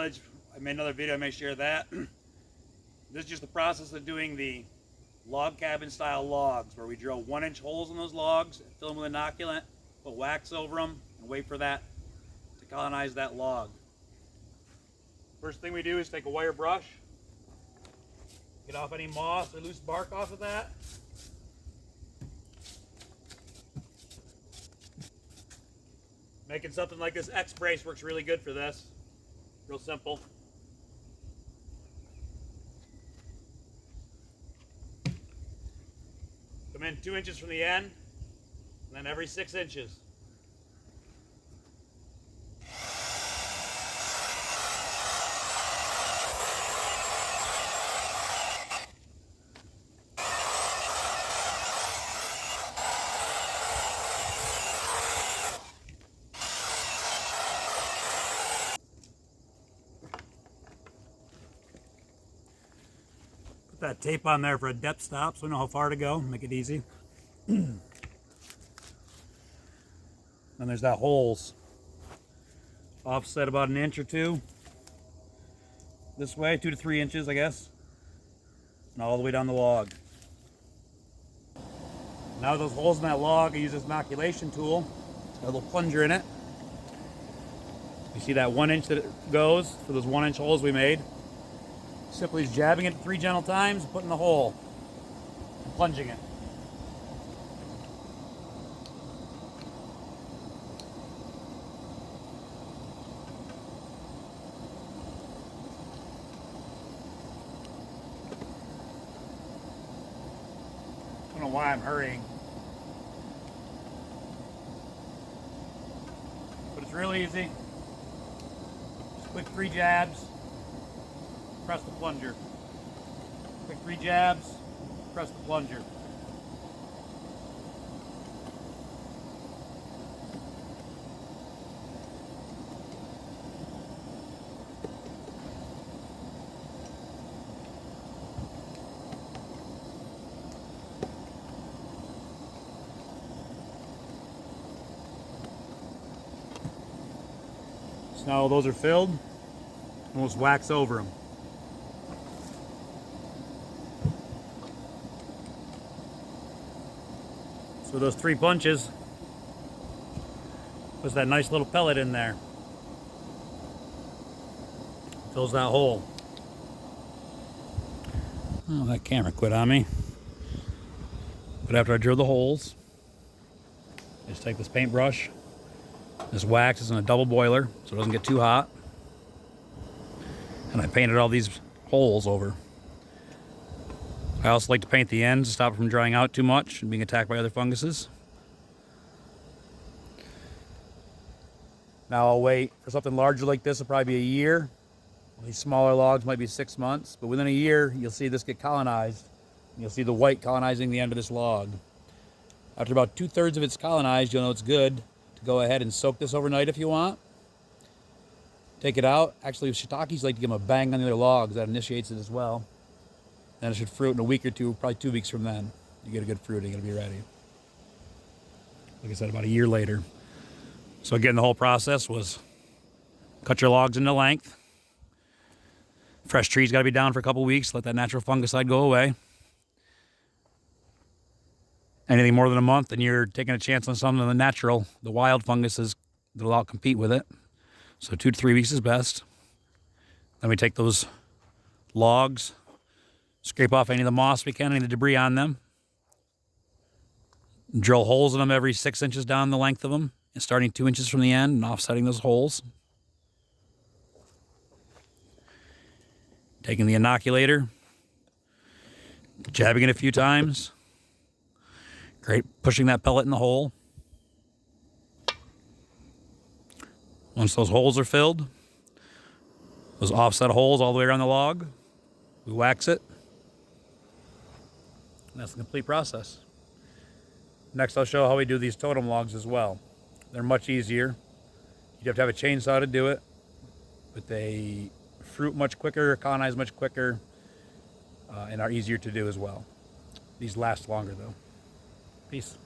knowledge. I made another video, I may share that. This is just the process of doing the log cabin style logs, where we drill 1-inch holes in those logs, fill them with inoculant, put wax over them, and wait for that to colonize that log. First thing we do is take a wire brush, get off any moss or loose bark off of that. Making something like this X brace works really good for this. Real simple. Come in 2 inches from the end, and then every 6 inches. That tape on there for a depth stop so we know how far to go, make it easy. Then there's that holes. Offset about 1 inch or 2. This way, 2 to 3 inches, I guess. And all the way down the log. Now those holes in that log, I use this inoculation tool. It's got a little plunger in it. You see that 1 inch that it goes for those 1-inch holes we made? Simply jabbing it 3 gentle times, putting the hole, and plunging it. I don't know why I'm hurrying, but it's real easy. Just quick 3 jabs. Press the plunger. Quick 3 jabs, press the plunger. So now those are filled, and we'll just wax over them. So those 3 punches puts that nice little pellet in there. Fills that hole. Oh, that camera quit on me. But after I drill the holes, I just take this paintbrush. This wax is in a double boiler, so it doesn't get too hot. And I painted all these holes over. I also like to paint the ends to stop it from drying out too much and being attacked by other funguses. Now I'll wait for something larger like this. It'll probably be a year. These smaller logs might be 6 months, but within a year you'll see this get colonized. You'll see the white colonizing the end of this log. After about 2/3 of it's colonized, you'll know it's good to go ahead and soak this overnight if you want. Take it out. Actually, shiitakes like to give them a bang on the other logs. That initiates it as well. Then it should fruit in a week or 2, probably 2 weeks from then. You get a good fruiting, it'll be ready. Like I said, about a year later. So again, the whole process was cut your logs into length. Fresh trees gotta be down for a couple weeks, let that natural fungicide go away. Anything more than a month, and you're taking a chance on something of the natural, the wild funguses that'll out compete with it. So 2 to 3 weeks is best. Then we take those logs, scrape off any of the moss we can, any of the debris on them. Drill holes in them every 6 inches down the length of them, and starting 2 inches from the end and offsetting those holes. Taking the inoculator, jabbing it a few times. Great, pushing that pellet in the hole. Once those holes are filled, those offset holes all the way around the log, we wax it. And that's the complete process. Next, I'll show how we do these totem logs as well. They're much easier. You'd have to have a chainsaw to do it, but they fruit much quicker, colonize much quicker, and are easier to do as well. These last longer though. Peace.